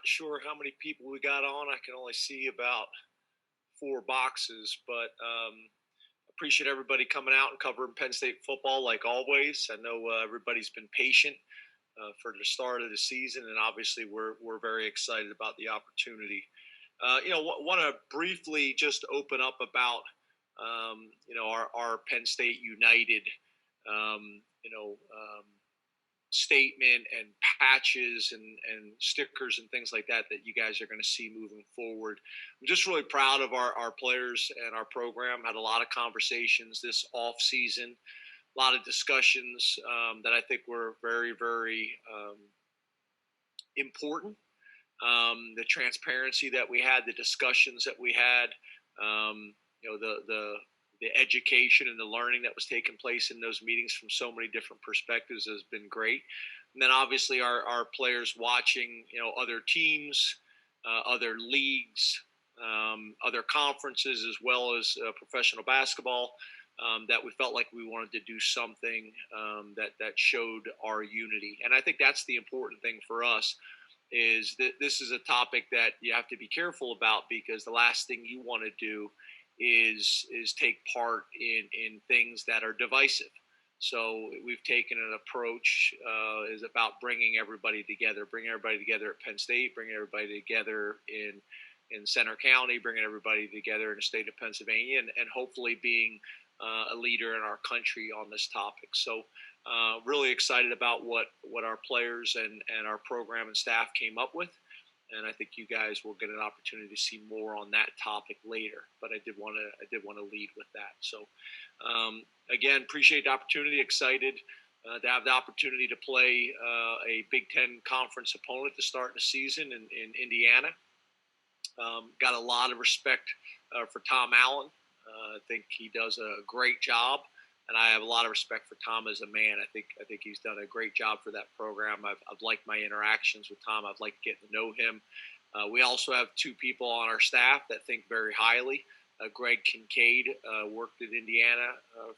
sure how many people we got on. I can only see about four boxes, but appreciate everybody coming out and covering Penn State football like always. I know everybody's been patient for the start of the season, and obviously we're very excited about the opportunity. Want to briefly just open up about our Penn State United um, you know um, statement and patches and stickers and things like that you guys are going to see moving forward. I'm just really proud of our players and our program. Had a lot of conversations this off season, a lot of discussions that I think were very, very important. The transparency that we had, the discussions that we had, the education and the learning that was taking place in those meetings from so many different perspectives has been great. And then obviously our players watching, other teams, other leagues, other conferences, as well as professional basketball, that we felt like we wanted to do something that showed our unity. And I think that's the important thing for us, is that this is a topic that you have to be careful about, because the last thing you want to do is take part in things that are divisive. So we've taken an approach is about bringing everybody together at Penn State, bringing everybody together in Center County, bringing everybody together in the state of Pennsylvania, and hopefully being a leader in our country on this topic. So really excited about what our players and our program and staff came up with. And I think you guys will get an opportunity to see more on that topic later. But I did want to lead with that. So again, appreciate the opportunity. Excited to have the opportunity to play a Big Ten conference opponent to start the season in Indiana. Got a lot of respect for Tom Allen. I think he does a great job, and I have a lot of respect for Tom as a man. I think he's done a great job for that program. I've liked my interactions with Tom. I've liked getting to know him. We also have two people on our staff that think very highly. Greg Kincaid worked at Indiana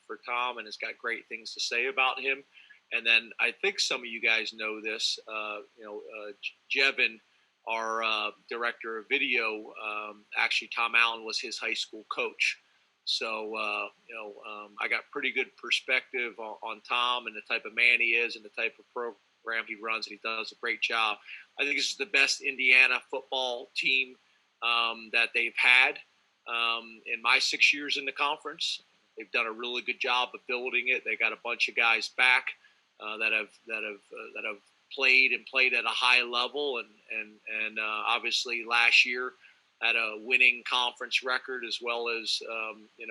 for Tom and has got great things to say about him. And then I think some of you guys know this. Jevin, our director of video, actually Tom Allen was his high school coach. So, I got pretty good perspective on Tom and the type of man he is and the type of program he runs, and he does a great job. I think this is the best Indiana football team that they've had in my 6 years in the conference. They've done a really good job of building it. They got a bunch of guys back that have played at a high level, and obviously last year had a winning conference record, as well as,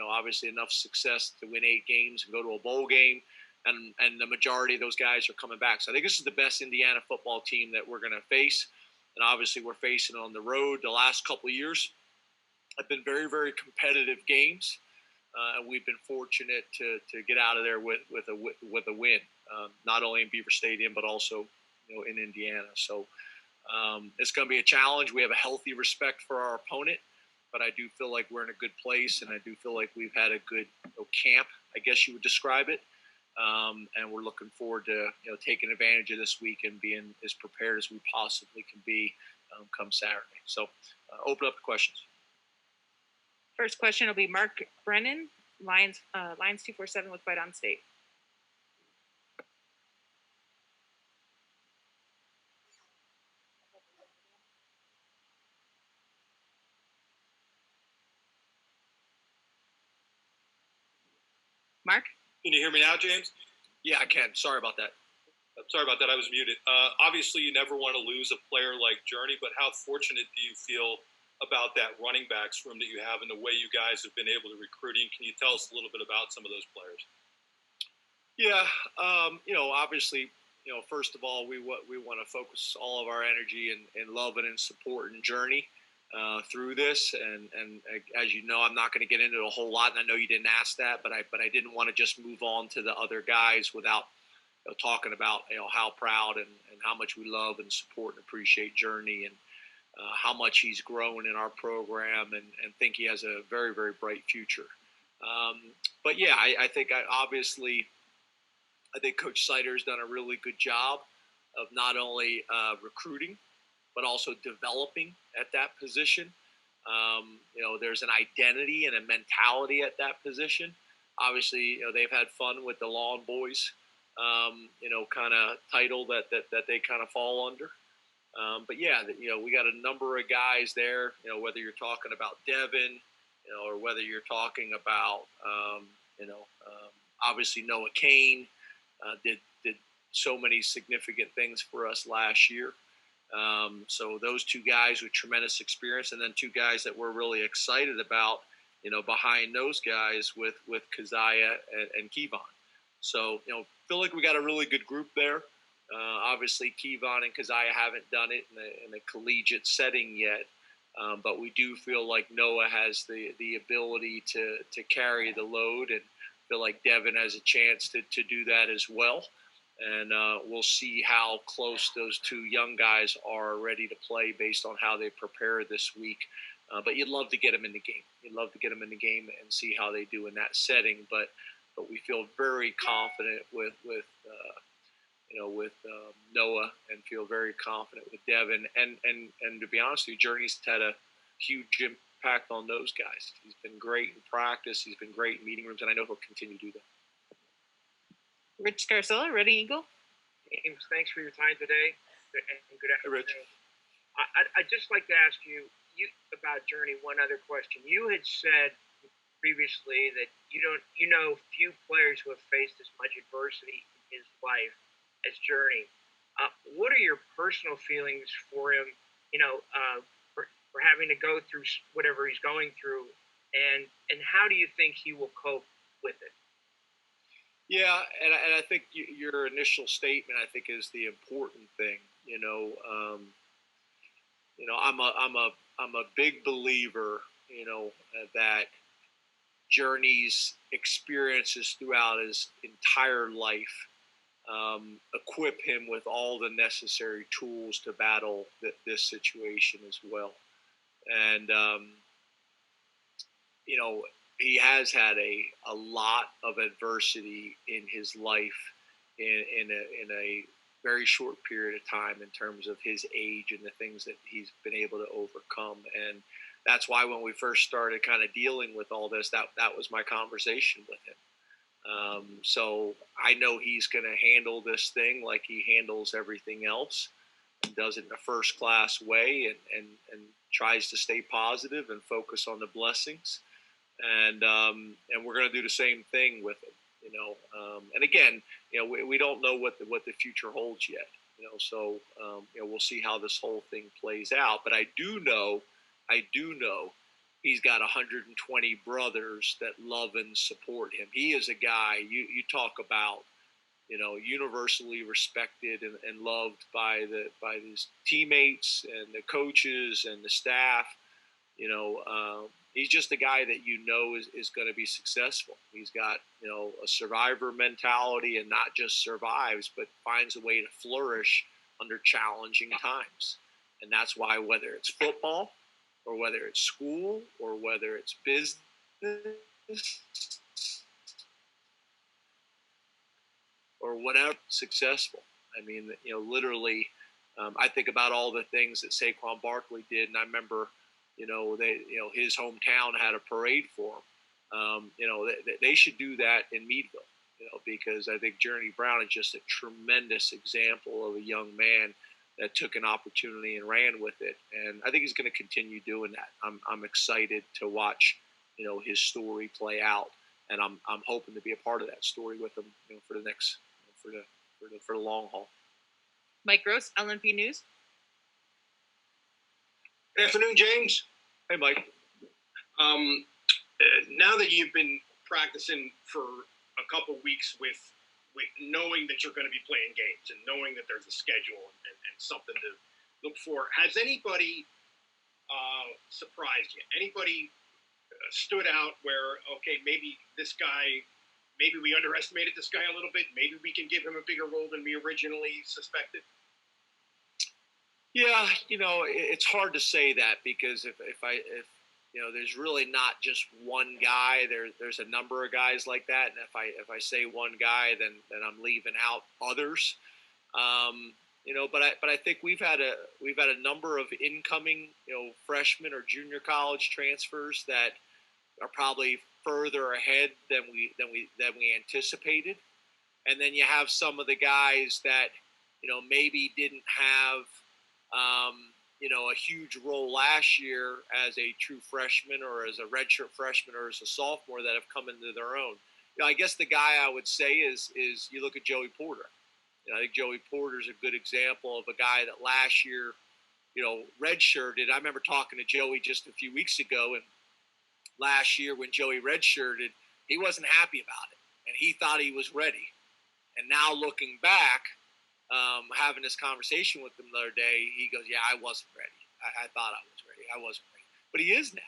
obviously enough success to win 8 games and go to a bowl game. And the majority of those guys are coming back. So I think this is the best Indiana football team that we're going to face. And obviously we're facing on the road. The last couple of years have been very, very competitive games. And we've been fortunate to get out of there with a win, not only in Beaver Stadium, but also, in Indiana. So, it's going to be a challenge. We have a healthy respect for our opponent, but I do feel like we're in a good place, and I do feel like we've had a good camp, I guess you would describe it. And we're looking forward to taking advantage of this week and being as prepared as we possibly can be come Saturday. So open up the questions. First question will be Mark Brennan, Lions 247 with Fight on State. Mark? Can you hear me now, James? Yeah, I can. Sorry about that. Sorry about that. I was muted. Obviously, you never want to lose a player like Journey, but how fortunate do you feel about that running backs room that you have and the way you guys have been able to recruit? Can you tell us a little bit about some of those players? Yeah, obviously, first of all, we want to focus all of our energy and love and support and Journey through this, and as you know, I'm not going to get into a whole lot, and I know you didn't ask that, but I didn't want to just move on to the other guys without talking about how proud and how much we love and support and appreciate Journey, and how much he's grown in our program, and think he has a very, very bright future. But yeah, I think Coach Sider's done a really good job of not only recruiting, but also developing at that position. There's an identity and a mentality at that position. Obviously, they've had fun with the Lawn Boys, kind of title that they kind of fall under. But yeah, we got a number of guys there. Whether you're talking about Devin, or whether you're talking about, obviously Noah Kane did so many significant things for us last year. So those two guys with tremendous experience, and then two guys that we're really excited about, behind those guys with Keziah and Kevon. So, feel like we got a really good group there. Obviously, Kevon and Keziah haven't done it in a collegiate setting yet, but we do feel like Noah has the ability to carry the load, and feel like Devin has a chance to do that as well. And we'll see how close those two young guys are ready to play based on how they prepare this week. But you'd love to get them in the game. You'd love to get them in the game and see how they do in that setting. But we feel very confident with Noah, and feel very confident with Devin. And to be honest with you, Journey's had a huge impact on those guys. He's been great in practice. He's been great in meeting rooms, and I know he'll continue to do that. Rich Scarcella, Reading Eagle. James, thanks for your time today, and good afternoon. Hey, Rich. I'd just like to ask you about Journey. One other question. You had said previously that you know few players who have faced as much adversity in his life as Journey. What are your personal feelings for him? For having to go through whatever he's going through, and how do you think he will cope with it? Yeah, and I think your initial statement, I think, is the important thing. I'm a big believer, that Journey's experiences throughout his entire life equip him with all the necessary tools to battle this situation as well. And he has had a lot of adversity in his life in a very short period of time in terms of his age and the things that he's been able to overcome. And that's why when we first started kind of dealing with all this, that was my conversation with him. So I know he's going to handle this thing like he handles everything else, and does it in a first-class way, and tries to stay positive and focus on the blessings. And we're going to do the same thing with him, and again, we don't know what the future holds yet, so we'll see how this whole thing plays out. But I do know he's got 120 brothers that love and support him. He is a guy you talk about, universally respected and loved by his teammates and the coaches and the staff. He's just a guy that is going to be successful. He's got a survivor mentality, and not just survives, but finds a way to flourish under challenging times. And that's why, whether it's football, or whether it's school, or whether it's business, or whatever, successful. I mean, literally, I think about all the things that Saquon Barkley did, and I remember, his hometown had a parade for him. They should do that in Meadville, because I think Journey Brown is just a tremendous example of a young man that took an opportunity and ran with it. And I think he's going to continue doing that. I'm excited to watch, his story play out, and I'm hoping to be a part of that story with him, for the next, for the long haul. Mike Gross, LNP News. Good afternoon, James. Hey, Mike. Now that you've been practicing for a couple weeks with knowing that you're going to be playing games, and knowing that there's a schedule and something to look for, has anybody surprised you? Anybody stood out where, okay, maybe we underestimated this guy a little bit. Maybe we can give him a bigger role than we originally suspected? Yeah, it's hard to say that, because if there's really not just one guy. There's a number of guys like that, and if I say one guy, then I'm leaving out others. But I think we've had a number of incoming freshmen or junior college transfers that are probably further ahead than we anticipated. And then you have some of the guys that maybe didn't have a huge role last year as a true freshman or as a redshirt freshman or as a sophomore that have come into their own. I guess the guy I would say is you look at Joey Porter. I think Joey Porter is a good example of a guy that last year, redshirted. I remember talking to Joey just a few weeks ago, and last year when Joey redshirted, he wasn't happy about it, and he thought he was ready. And now looking back, having this conversation with him the other day, he goes, "Yeah, I wasn't ready. I thought I was ready. I wasn't ready, but he is now."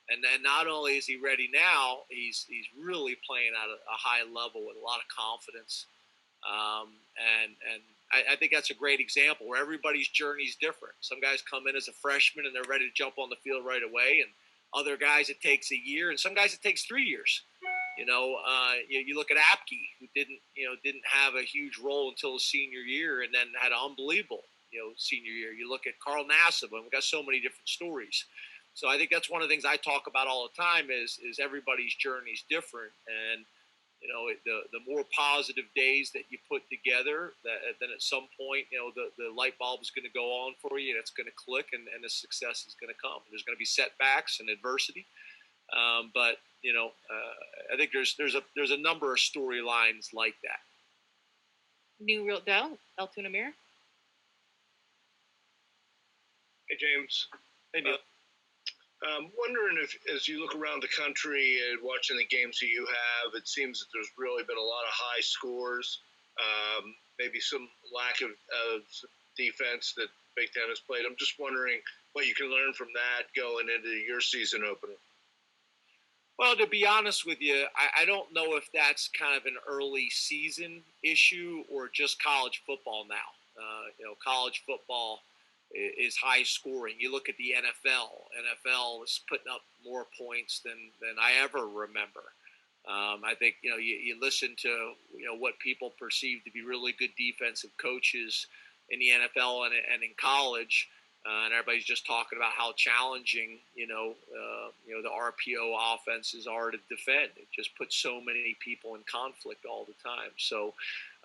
And then not only is he ready now, he's really playing at a high level with a lot of confidence. And I think that's a great example where everybody's journey is different. Some guys come in as a freshman and they're ready to jump on the field right away, and other guys it takes a year, and some guys it takes 3 years. You look at Apke, who didn't have a huge role until his senior year, and then had an unbelievable senior year. You look at Carl Nassib, and we've got so many different stories. So I think that's one of the things I talk about all the time is everybody's journey is different, and the more positive days that you put together, then at some point, the light bulb is going to go on for you, and it's going to click, and the success is going to come. There's going to be setbacks and adversity, but I think there's a number of storylines like that. New Real Dell, El Tunamir. Hey, James. Hey, Neil. I'm wondering if, as you look around the country and watching the games that you have, it seems that there's really been a lot of high scores, maybe some lack of defense that Big Ten has played. I'm just wondering what you can learn from that going into your season opener. Well, to be honest with you, I don't know if that's kind of an early season issue or just college football now. College football is high scoring. You look at the NFL. NFL is putting up more points than I ever remember. I think you listen to what people perceive to be really good defensive coaches in the NFL and in college, and everybody's just talking about how challenging the RPO offenses are to defend. It just puts so many people in conflict all the time. So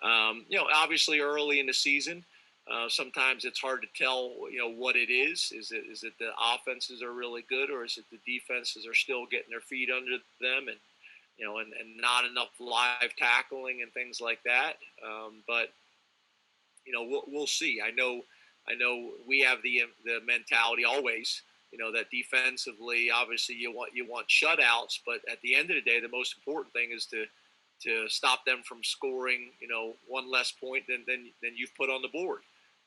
obviously early in the season, sometimes it's hard to tell, what it is. Is it the offenses are really good, or is it the defenses are still getting their feet under them and not enough live tackling and things like that. But we'll see. I know we have the mentality always, that defensively, obviously you want shutouts, but at the end of the day, the most important thing is to stop them from scoring, one less point than you've put on the board.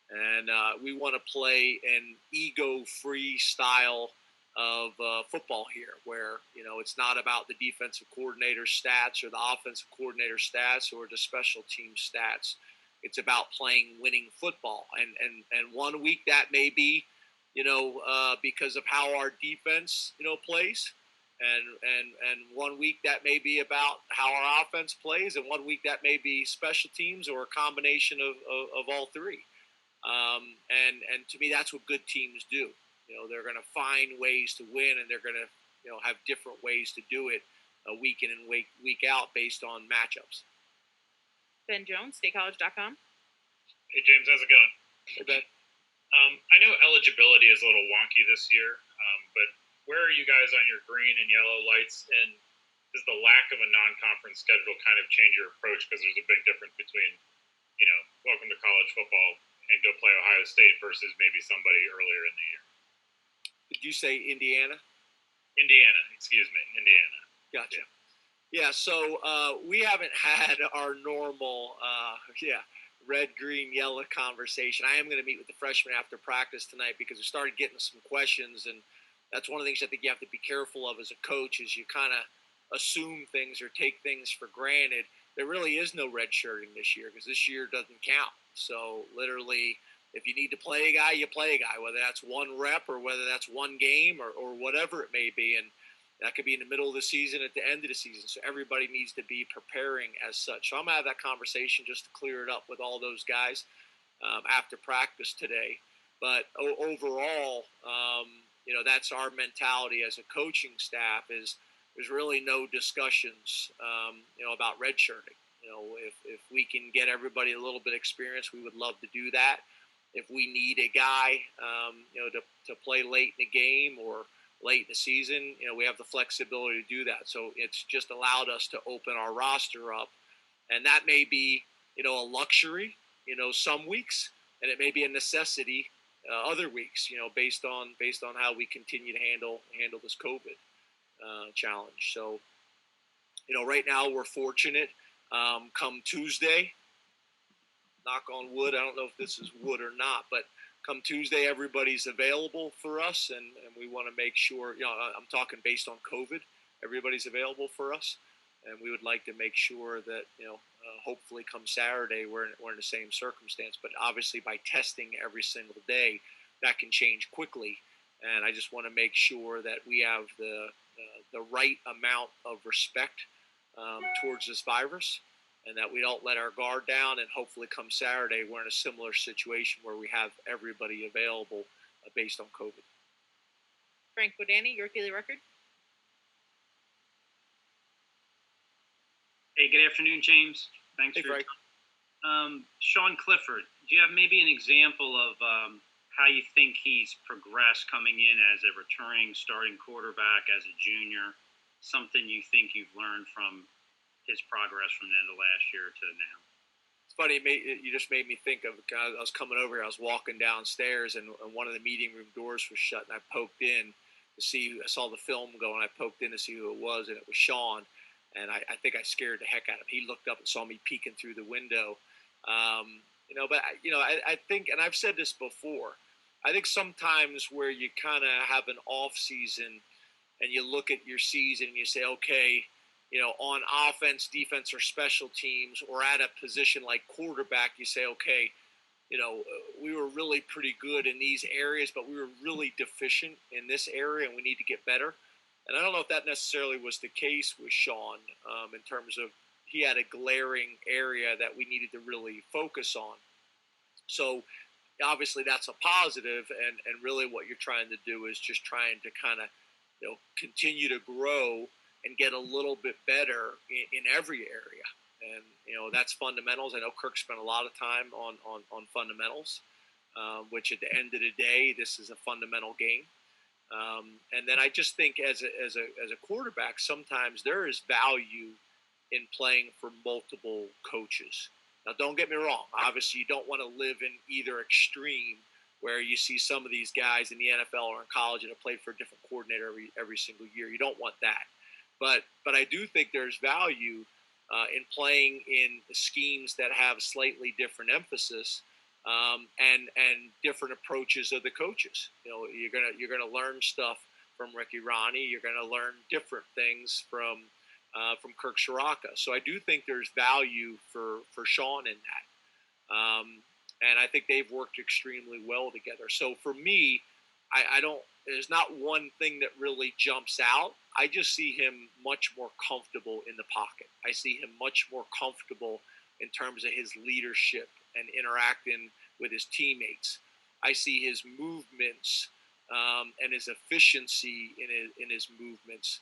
And we want to play an ego-free style of football here, where it's not about the defensive coordinator's stats or the offensive coordinator's stats or the special team stats. It's about playing winning football, and 1 week that may be because of how our defense plays, and 1 week that may be about how our offense plays, and 1 week that may be special teams or a combination of all three. And to me, that's what good teams do. They're going to find ways to win, and they're going to have different ways to do it week in and week out based on matchups. Ben Jones, statecollege.com. Hey, James, how's it going? Hey, Ben. I know eligibility is a little wonky this year, but where are you guys on your green and yellow lights? And does the lack of a non-conference schedule kind of change your approach? Because there's a big difference between, welcome to college football and go play Ohio State versus maybe somebody earlier in the year. Did you say Indiana? Indiana. Gotcha. Yeah, so we haven't had our normal, red, green, yellow conversation. I am going to meet with the freshmen after practice tonight because we started getting some questions, and that's one of the things I think you have to be careful of as a coach is you kind of assume things or take things for granted. There really is no red shirting this year because this year doesn't count. So literally, if you need to play a guy, you play a guy, whether that's one rep or whether that's one game or whatever it may be. And that could be in the middle of the season, at the end of the season. So everybody needs to be preparing as such. So I'm going to have that conversation just to clear it up with all those guys. after practice today. But overall, that's our mentality as a coaching staff is there's really no discussions, about redshirting. If we can get everybody a little bit of experience, we would love to do that. If we need a guy, to play late in the game or late in the season, we have the flexibility to do that. So it's just allowed us to open our roster up, and that may be, a luxury, some weeks, and it may be a necessity other weeks, based on how we continue to handle this COVID challenge. So, right now we're fortunate. Come Tuesday, knock on wood, I don't know if this is wood or not, but come Tuesday, everybody's available for us, and we want to make sure, I'm talking based on COVID, everybody's available for us, and we would like to make sure that, hopefully come Saturday, we're in the same circumstance, but obviously by testing every single day, that can change quickly, and I just want to make sure that we have the right amount of respect towards this virus, and that we don't let our guard down, and hopefully come Saturday, we're in a similar situation where we have everybody available based on COVID. Frank Bodani, York Daily Record. Hey, good afternoon, James. Thanks for Frank. Sean Clifford, do you have maybe an example of how you think he's progressed coming in as a returning starting quarterback, as a junior, something you think you've learned from his progress from the end of last year to now? It's funny, you just made me think of, I was coming over here, I was walking downstairs, and one of the meeting room doors was shut, and I poked in to see, I saw the film going, I poked in to see who it was, and it was Sean, and I think I scared the heck out of him. He looked up and saw me peeking through the window. I think, and I've said this before, I think sometimes where you kind of have an off season and you look at your season and you say, okay, on offense, defense, or special teams, or at a position like quarterback, you say, okay, we were really pretty good in these areas, but we were really deficient in this area and we need to get better. And I don't know if that necessarily was the case with Sean in terms of he had a glaring area that we needed to really focus on. So obviously that's a positive, and really what you're trying to do is just trying to kind of, continue to grow and get a little bit better in every area. And, that's fundamentals. I know Kirk spent a lot of time on fundamentals, which at the end of the day, this is a fundamental game. And then I just think as a quarterback, sometimes there is value in playing for multiple coaches. Now, don't get me wrong. Obviously, you don't want to live in either extreme where you see some of these guys in the NFL or in college that have played for a different coordinator every single year. You don't want that. But I do think there's value in playing in schemes that have slightly different emphasis and different approaches of the coaches. You're gonna learn stuff from Ricky Ronnie. You're gonna learn different things from Kirk Ciarrocca. So I do think there's value for Sean in that. And I think they've worked extremely well together. So for me, I don't, there's not one thing that really jumps out. I just see him much more comfortable in the pocket. I see him much more comfortable in terms of his leadership and interacting with his teammates. I see his movements and his efficiency in his movements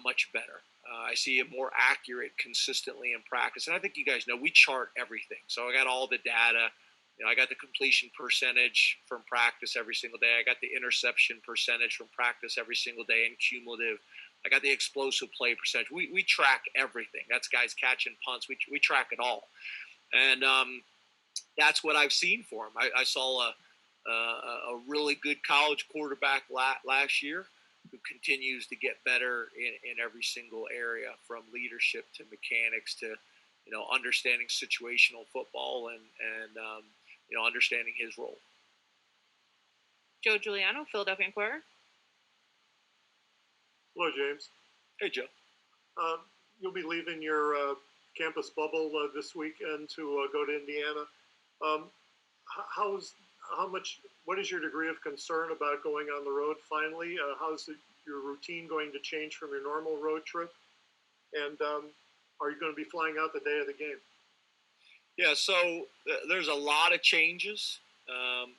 much better. I see him more accurate consistently in practice. And I think you guys know we chart everything. So I got all the data. I got the completion percentage from practice every single day. I got the interception percentage from practice every single day and cumulative. I got the explosive play percentage. We track everything. That's guys catching punts. We track it all. And that's what I've seen for him. I saw a really good college quarterback last year who continues to get better in every single area, from leadership to mechanics to, understanding situational football and understanding his role. Joe Giuliano, Philadelphia Inquirer. Hello, James. Hey, Joe. You'll be leaving your campus bubble this weekend to go to Indiana. What is your degree of concern about going on the road finally? How's your routine going to change from your normal road trip? And are you going to be flying out the day of the game? Yeah, so there's a lot of changes.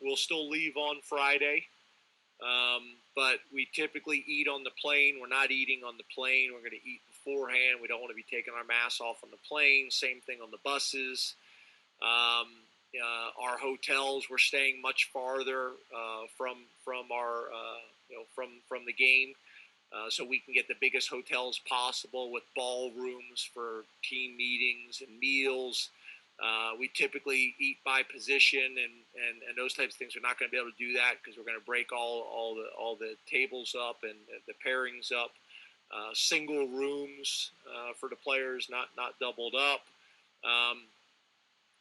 We'll still leave on Friday, but we typically eat on the plane. We're not eating on the plane. We're going to eat beforehand. We don't want to be taking our masks off on the plane. Same thing on the buses. Um, our hotels, we're staying much farther from our from the game, so we can get the biggest hotels possible with ballrooms for team meetings and meals. We typically eat by position and those types of things. We're not going to be able to do that because we're going to break all the tables up and the pairings up. Single rooms for the players, not doubled up.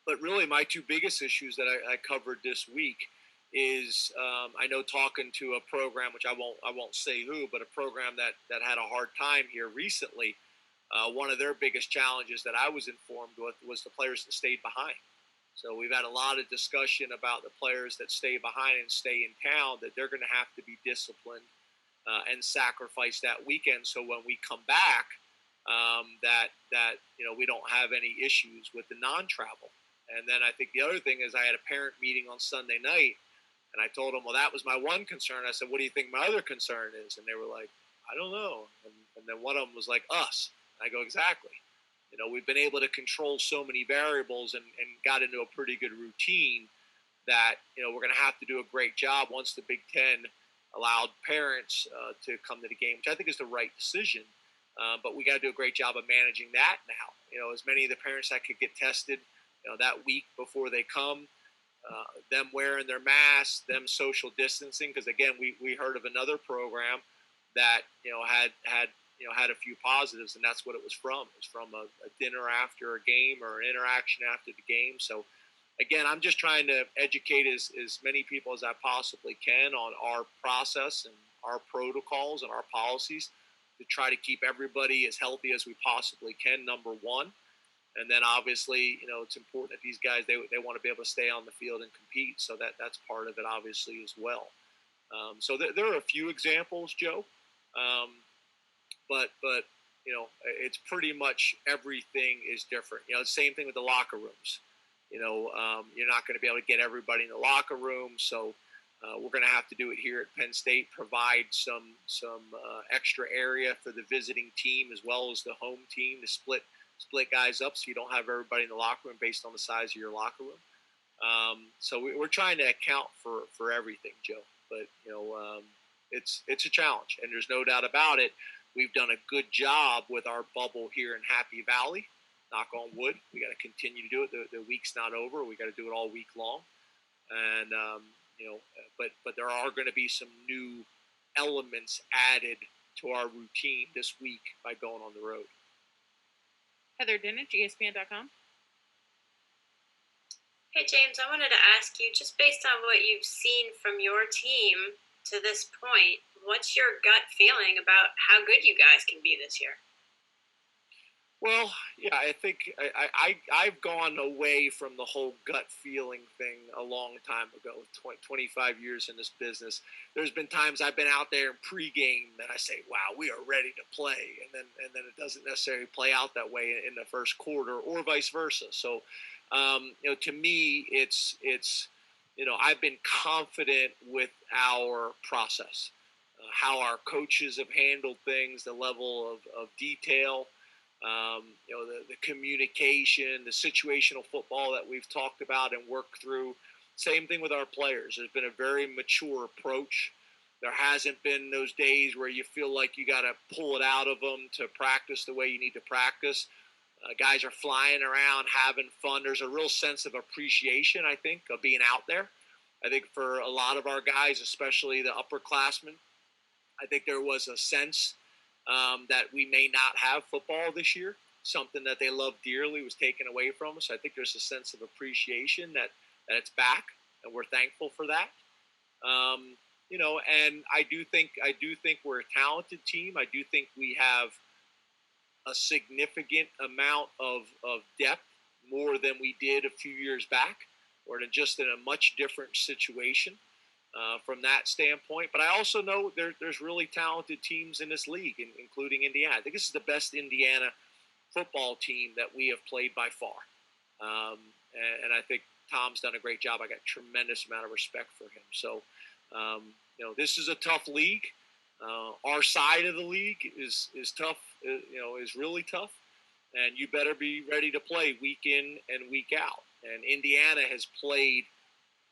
But really, my two biggest issues that I covered this week is I know talking to a program, which I won't say who, but a program that had a hard time here recently. One of their biggest challenges that I was informed with was the players that stayed behind. So we've had a lot of discussion about the players that stay behind and stay in town, that they're going to have to be disciplined and sacrifice that weekend. So when we come back, that we don't have any issues with the non-travel. And then I think the other thing is I had a parent meeting on Sunday night, and I told them, well, that was my one concern. I said, what do you think my other concern is? And they were like, I don't know. And then one of them was like, us. And I go, exactly. We've been able to control so many variables and got into a pretty good routine that, we're going to have to do a great job once the Big Ten allowed parents to come to the game, which I think is the right decision. But we got to do a great job of managing that now. As many of the parents that could get tested, that week before they come, them wearing their masks, them social distancing. Because again, we heard of another program that had a few positives, and that's what it was from. It was from a dinner after a game or an interaction after the game. So again, I'm just trying to educate as many people as I possibly can on our process and our protocols and our policies to try to keep everybody as healthy as we possibly can, number one. And then obviously, it's important that these guys, they want to be able to stay on the field and compete. So that's part of it, obviously, as well. So there are a few examples, Joe. But it's pretty much everything is different. Same thing with the locker rooms. You're not going to be able to get everybody in the locker room. So we're going to have to do it here at Penn State, provide some extra area for the visiting team as well as the home team to split guys up so you don't have everybody in the locker room based on the size of your locker room. So we're trying to account for everything, Joe. But, it's a challenge, and there's no doubt about it. We've done a good job with our bubble here in Happy Valley. Knock on wood. We got to continue to do it. The week's not over. We got to do it all week long. And, but there are going to be some new elements added to our routine this week by going on the road. Heather Dinich, ESPN.com. Hey, James, I wanted to ask you, just based on what you've seen from your team to this point, what's your gut feeling about how good you guys can be this year? Well, yeah, I think I've gone away from the whole gut feeling thing a long time ago, 25 years in this business. There's been times I've been out there in pregame and I say, wow, we are ready to play. And then it doesn't necessarily play out that way in the first quarter or vice versa. So, to me, it's I've been confident with our process, how our coaches have handled things, the level of detail, the communication, the situational football that we've talked about and worked through. Same thing with our players. There's been a very mature approach. There hasn't been those days where you feel like you got to pull it out of them to practice the way you need to practice. Guys are flying around, having fun. There's a real sense of appreciation, I think, of being out there. I think for a lot of our guys, especially the upperclassmen, I think there was a sense that we may not have football this year. Something that they love dearly was taken away from us. I think there's a sense of appreciation that it's back, and we're thankful for that. And I do think we're a talented team. I do think we have a significant amount of depth, more than we did a few years back, or just in a much different situation. From that standpoint. But I also know there's really talented teams in this league, including Indiana. I think this is the best Indiana football team that we have played by far. and I think Tom's done a great job. I got a tremendous amount of respect for him. So, this is a tough league. Our side of the league is tough. Is really tough, and you better be ready to play week in and week out. And Indiana has played.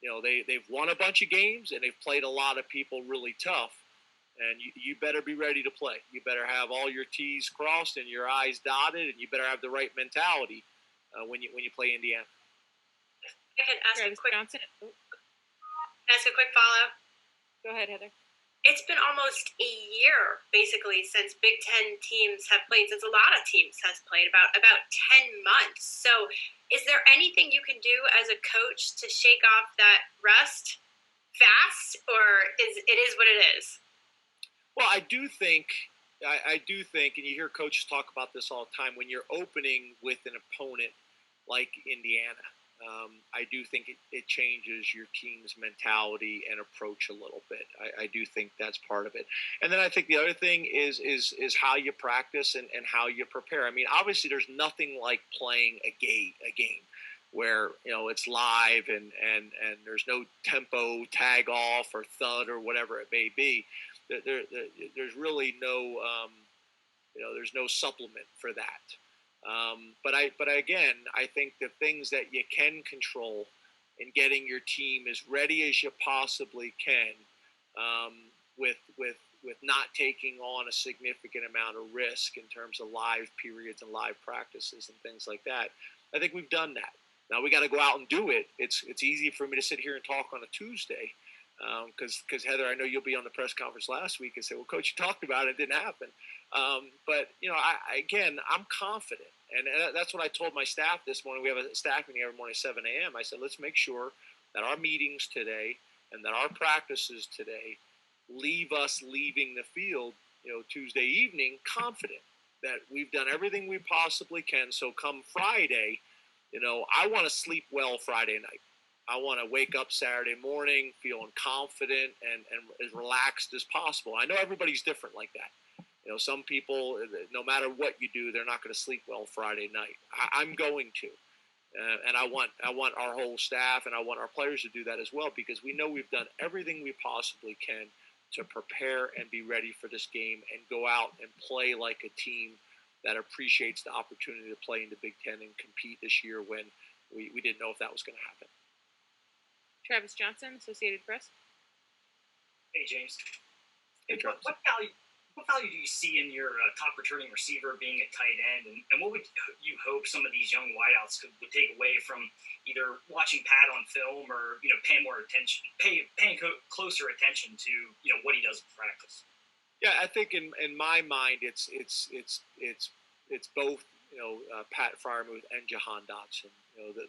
They've won a bunch of games, and they've played a lot of people really tough. And you better be ready to play. You better have all your T's crossed and your I's dotted, and you better have the right mentality when you play Indiana. I can ask Travis a quick Johnson. follow. Go ahead, Heather. It's been almost a year, basically, since Big Ten teams have played, since a lot of teams has played, about 10 months. So is there anything you can do as a coach to shake off that rust fast, or it is what it is? Well, I do think, and you hear coaches talk about this all the time, when you're opening with an opponent like Indiana, I do think it changes your team's mentality and approach a little bit. I do think that's part of it. And then I think the other thing is how you practice and how you prepare. I mean, obviously there's nothing like playing a game where, it's live and there's no tempo tag off or thud or whatever it may be. There's really no, there's no supplement for that. But again, I think the things that you can control in getting your team as ready as you possibly can, with not taking on a significant amount of risk in terms of live periods and live practices and things like that. I think we've done that. Now we got to go out and do it. It's easy for me to sit here and talk on a Tuesday. Because Heather, I know you'll be on the press conference last week and say, well, Coach, you talked about it, it didn't happen. But I'm confident. And that's what I told my staff this morning. We have a staff meeting every morning at 7 a.m. I said, let's make sure that our meetings today and that our practices today leave us leaving the field, Tuesday evening, confident that we've done everything we possibly can. So come Friday, I want to sleep well Friday night. I want to wake up Saturday morning feeling confident and as relaxed as possible. I know everybody's different like that. Some people, no matter what you do, they're not going to sleep well Friday night. I'm going to, and I want our whole staff and I want our players to do that as well, because we know we've done everything we possibly can to prepare and be ready for this game and go out and play like a team that appreciates the opportunity to play in the Big Ten and compete this year when we didn't know if that was going to happen. Travis Johnson, Associated Press. Hey, James. Hey, Travis. What value do you see in your top returning receiver being a tight end, and what would you hope some of these young wideouts would take away from either watching Pat on film or paying closer attention to what he does in practice? Yeah, I think in my mind it's both Pat Fryermuth and Jahan Dotson.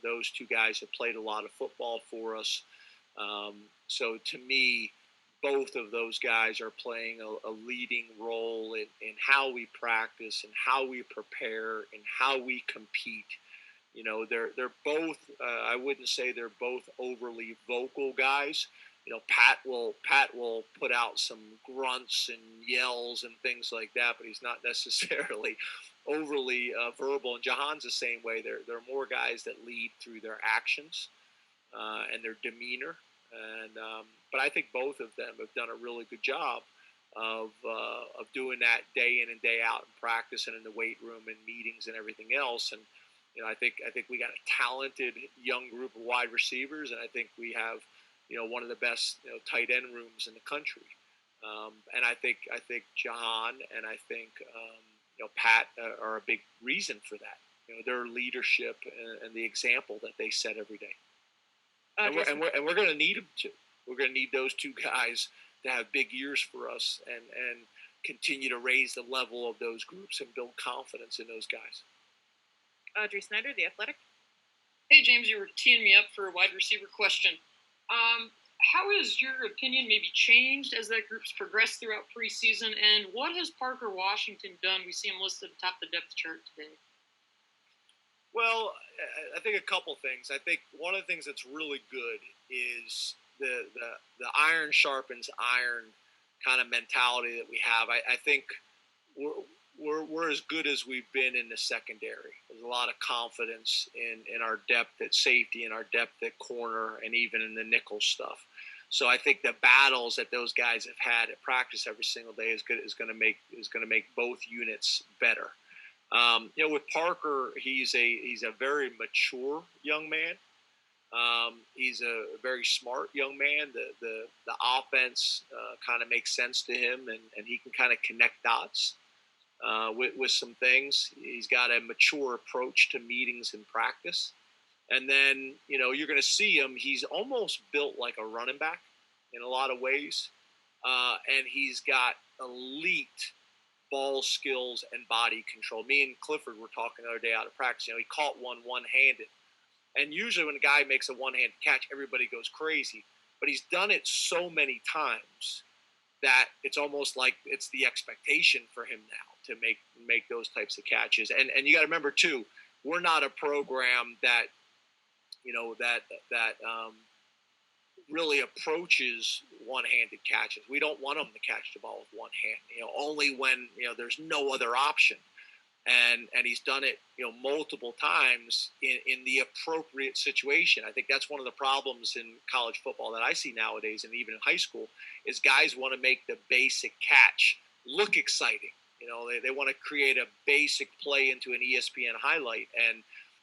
Those two guys have played a lot of football for us. So to me, both of those guys are playing a leading role in how we practice and how we prepare and how we compete. They're both. I wouldn't say they're both overly vocal guys. Pat will put out some grunts and yells and things like that, but he's not necessarily overly verbal. And Jahan's the same way. They're more guys that lead through their actions and their demeanor. And but I think both of them have done a really good job of doing that day in and day out in practice and in the weight room and meetings and everything else. And I think we got a talented young group of wide receivers, and I think we have one of the best tight end rooms in the country. And I think Jahan and I think Pat are a big reason for that. Their leadership and the example that they set every day. And we're going to need them to. We're going to need those two guys to have big years for us and continue to raise the level of those groups and build confidence in those guys. Audrey Snyder, The Athletic. Hey, James, you were teeing me up for a wide receiver question. How has your opinion maybe changed as that group's progressed throughout preseason? And what has Parker Washington done? We see him listed atop the depth chart today. Well, I think a couple things. I think one of the things that's really good is the iron sharpens iron kind of mentality that we have. I think we're as good as we've been in the secondary. There's a lot of confidence in our depth at safety and our depth at corner and even in the nickel stuff. So I think the battles that those guys have had at practice every single day is going to make both units better. With Parker, he's a very mature young man. He's a very smart young man. The offense kind of makes sense to him, and he can kind of connect dots with some things. He's got a mature approach to meetings and practice. And then, you're going to see him. He's almost built like a running back in a lot of ways. And he's got elite ball skills and body control. Me and Clifford were talking the other day out of practice. He caught one-handed. And usually when a guy makes a one-handed catch, everybody goes crazy. But he's done it so many times that it's almost like it's the expectation for him now to make those types of catches. And you got to remember, too, we're not a program that – that really approaches one-handed catches. We don't want them to catch the ball with one hand, only when, there's no other option. And he's done it, multiple times in the appropriate situation. I think that's one of the problems in college football that I see nowadays, and even in high school, is guys want to make the basic catch look exciting. They want to create a basic play into an ESPN highlight. And,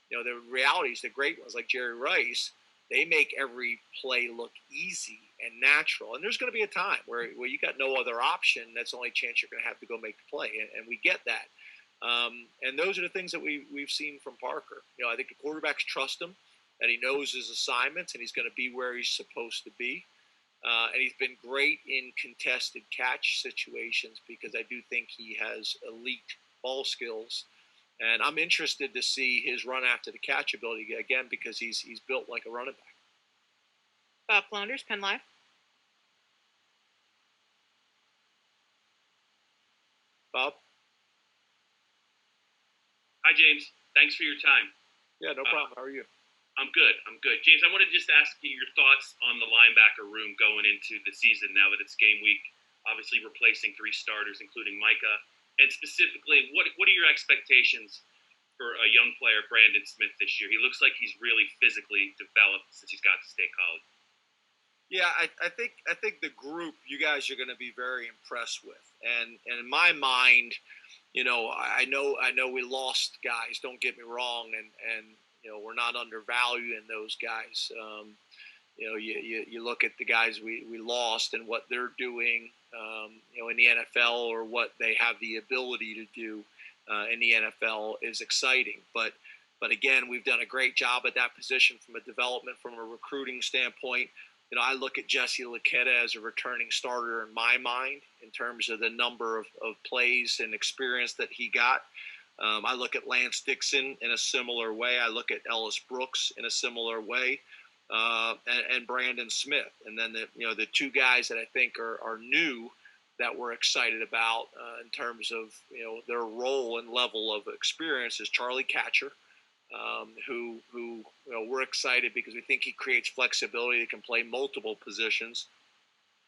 the reality is the great ones like Jerry Rice, they make every play look easy and natural. And there's going to be a time where you got no other option. That's the only chance you're going to have to go make the play. And we get that. And those are the things that we've seen from Parker. I think the quarterbacks trust him, that he knows his assignments, and he's going to be where he's supposed to be. And he's been great in contested catch situations because I do think he has elite ball skills. And I'm interested to see his run after the catch ability again because he's built like a running back. Bob Flounders, Penn Live. Bob? Hi, James. Thanks for your time. Yeah, no problem. How are you? I'm good. James, I wanted to just ask you your thoughts on the linebacker room going into the season now that it's game week, obviously replacing 3 starters, including Micah. And specifically, what are your expectations for a young player, Brandon Smith, this year? He looks like he's really physically developed since he's got to State College. Yeah, I think the group you guys are going to be very impressed with. And in my mind, I know we lost guys. Don't get me wrong, and we're not undervaluing those guys. You look at the guys we lost and what they're doing, in the NFL, or what they have the ability to do in the NFL is exciting. But again, we've done a great job at that position from a development, from a recruiting standpoint. I look at Jesse Laquetta as a returning starter in my mind in terms of the number of plays and experience that he got. I look at Lance Dixon in a similar way. I look at Ellis Brooks in a similar way. And Brandon Smith. And then the 2 guys that I think are new that we're excited about in terms of, their role and level of experience is Charlie Catcher, who we're excited because we think he creates flexibility. He can play multiple positions.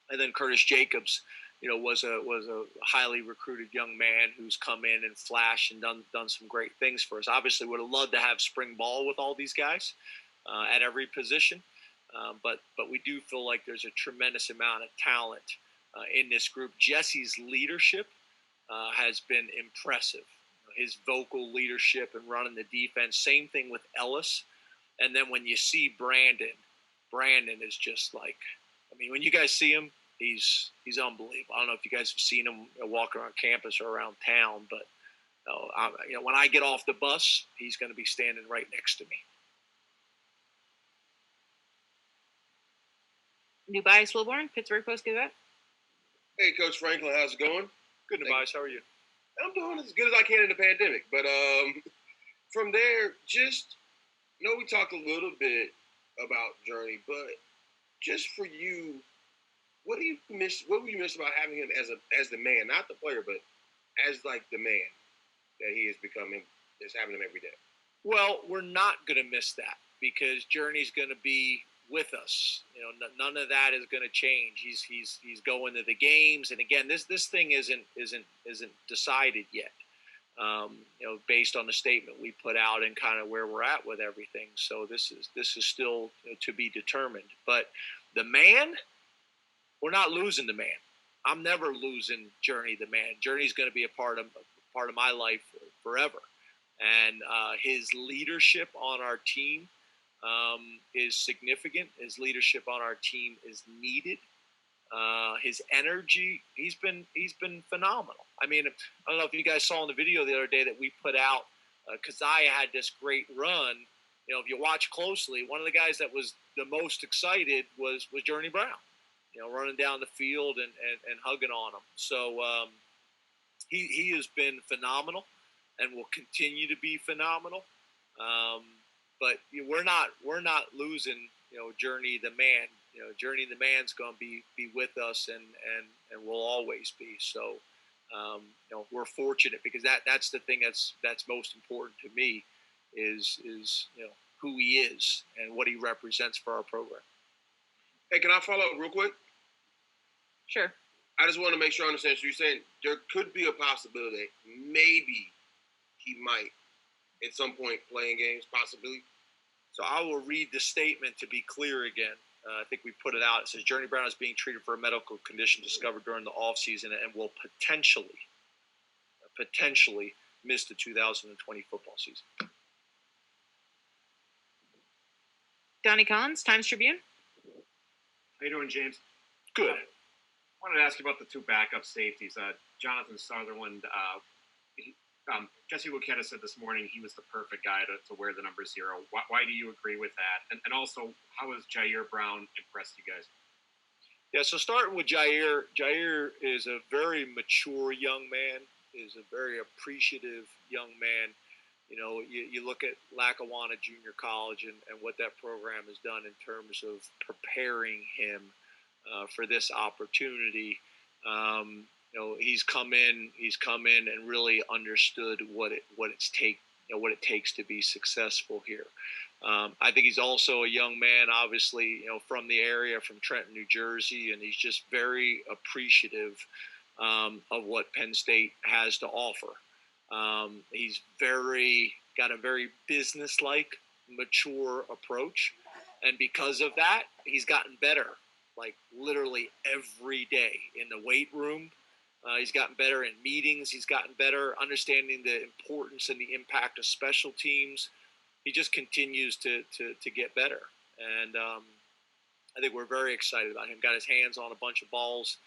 And then Curtis Jacobs, was a highly recruited young man who's come in and flashed and done some great things for us. Obviously would have loved to have spring ball with all these guys. At every position, but we do feel like there's a tremendous amount of talent in this group. Jesse's leadership has been impressive. His vocal leadership and running the defense. Same thing with Ellis. And then when you see Brandon is just like, when you guys see him, he's unbelievable. I don't know if you guys have seen him walking around campus or around town, but when I get off the bus, he's going to be standing right next to me. Tobias Wilborn, Pittsburgh Post-Gazette. Hey, Coach Franklin, how's it going? Good, Tobias. How are you? I'm doing as good as I can in the pandemic. But from there, we talked a little bit about Journey, but just for you, what do you miss? What will you miss about having him as the man, not the player, but as like the man that he is becoming, is having him every day? Well, we're not going to miss that because Journey's going to be with us. None of that is going to change. He's going to the games, and again, this thing isn't decided yet. based on the statement we put out and kind of where we're at with everything. So this is still to be determined. But the man, we're not losing the man. I'm never losing Journey the man. Journey's going to be a part of my life forever. And his leadership on our team is significant. His leadership on our team is needed. His energy, he's been phenomenal. I mean, I don't know if you guys saw in the video the other day that we put out, Keziah had this great run. If you watch closely, one of the guys that was the most excited was Journey Brown, running down the field and hugging on him. So he has been phenomenal and will continue to be phenomenal. But we're not losing, Journey the man. Journey the man's going to be with us and will always be. So, we're fortunate because that's the thing that's most important to me is who he is and what he represents for our program. Hey, can I follow up real quick? Sure. I just want to make sure I understand. So you're saying there could be a possibility, maybe he might at some point play in games, possibly? So I will read the statement to be clear again. I think we put it out. It says Journey Brown is being treated for a medical condition discovered during the offseason and will potentially miss the 2020 football season. Donnie Collins, Times Tribune. How you doing, James? Good. I wanted to ask you about the two backup safeties. Jonathan Sutherland, Jesse Luketa said this morning he was the perfect guy to wear the number 0. Why do you agree with that? And also, how has Jair Brown impressed you guys? Yeah, so starting with Jair is a very mature young man, is a very appreciative young man. You look at Lackawanna Junior College and what that program has done in terms of preparing him for this opportunity. He's come in and really understood what it takes to be successful here. I think he's also a young man, obviously, from the area, from Trenton, New Jersey, and he's just very appreciative of what Penn State has to offer. He's got a very business-like, mature approach, and because of that, he's gotten better, like literally every day in the weight room. He's gotten better in meetings. He's gotten better understanding the importance and the impact of special teams. He just continues to get better. And I think we're very excited about him. Got his hands on a bunch of balls,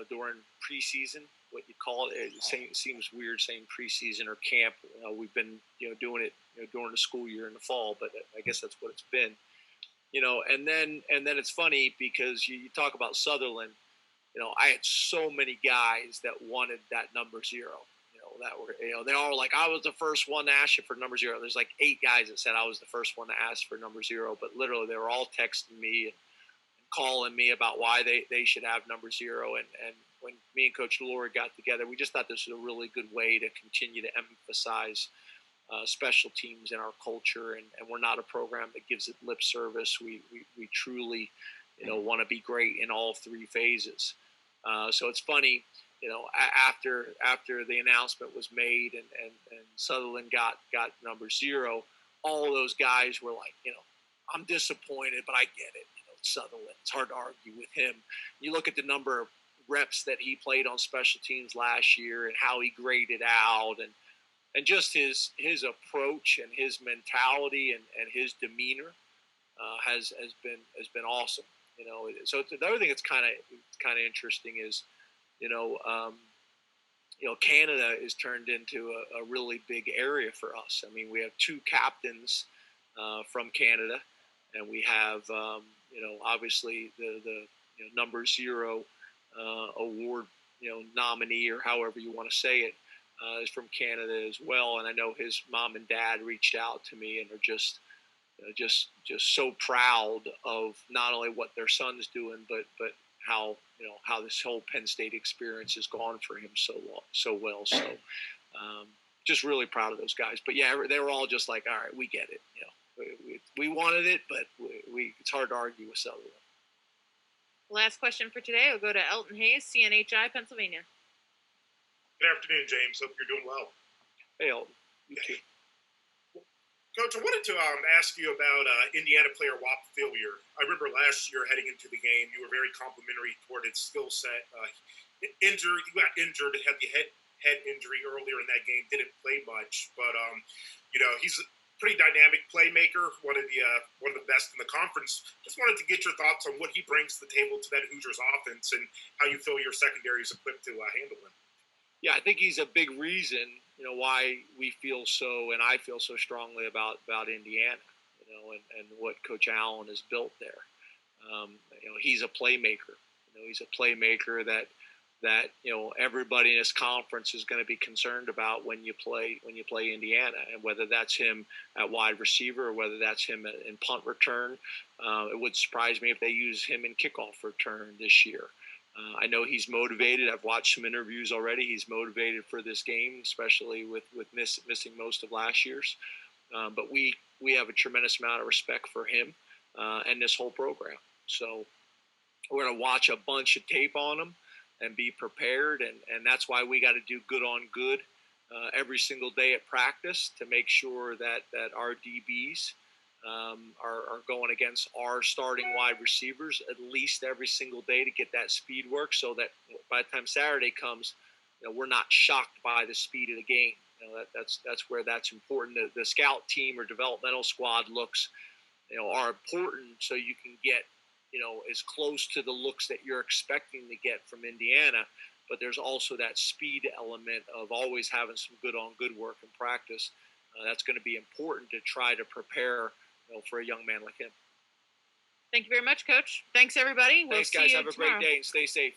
during preseason, what you call it. It seems weird saying preseason or camp. We've been, doing it during the school year in the fall, but I guess that's what it's been. And then it's funny because you talk about Sutherland. I had so many guys that wanted that number 0. That were, they all were like, I was the first one to ask you for number 0. There's like 8 guys that said I was the first one to ask for number 0, but literally they were all texting me and calling me about why they should have number 0. And when me and Coach Delora got together, we just thought this was a really good way to continue to emphasize special teams in our culture. And we're not a program that gives it lip service. We truly, want to be great in all 3 phases. So it's funny, after the announcement was made and Sutherland got number 0, all those guys were like, I'm disappointed, but I get it. Sutherland, it's hard to argue with him. You look at the number of reps that he played on special teams last year and how he graded out and just his approach and his mentality and his demeanor has been awesome. So the other thing that's kind of interesting is, Canada is turned into a really big area for us. I mean, we have 2 captains from Canada, and we have, obviously the number 0 award, nominee or however you want to say it, is from Canada as well. And I know his mom and dad reached out to me and are just so proud of not only what their son's doing, but how this whole Penn State experience has gone for him so well. So just really proud of those guys. But yeah, they were all just like, all right, we get it. We wanted it, but it's hard to argue with Sutherland. Last question for today will go to Elton Hayes, CNHI, Pennsylvania. Good afternoon, James. Hope you're doing well. Hey, Elton. You too. Coach, I wanted to ask you about Indiana player Whop Phillier. I remember last year heading into the game, you were very complimentary toward his skill set. You got injured, had the head injury earlier in that game, didn't play much, but he's a pretty dynamic playmaker, one of the best in the conference. Just wanted to get your thoughts on what he brings to the table to that Hoosiers offense and how you feel your secondary is equipped to handle him. Yeah, I think he's a big reason, why we feel so, and I feel so strongly about Indiana, and what Coach Allen has built there. He's a playmaker. He's a playmaker that everybody in this conference is going to be concerned about when you play Indiana, and whether that's him at wide receiver or whether that's him in punt return. It would surprise me if they use him in kickoff return this year. I know he's motivated. I've watched some interviews already. He's motivated for this game, especially with missing most of last year's. But we have a tremendous amount of respect for him and this whole program. So we're going to watch a bunch of tape on him and be prepared. And that's why we got to do good on good every single day at practice to make sure that our DBs are going against our starting wide receivers at least every single day to get that speed work, so that by the time Saturday comes, we're not shocked by the speed of the game. That's where that's important. The scout team or developmental squad looks, are important, so you can get, as close to the looks that you're expecting to get from Indiana. But there's also that speed element of always having some good on good work in practice. That's going to be important to try to prepare for a young man like him. Thank you very much, Coach. Thanks, everybody. Thanks, guys. Have a great day and stay safe.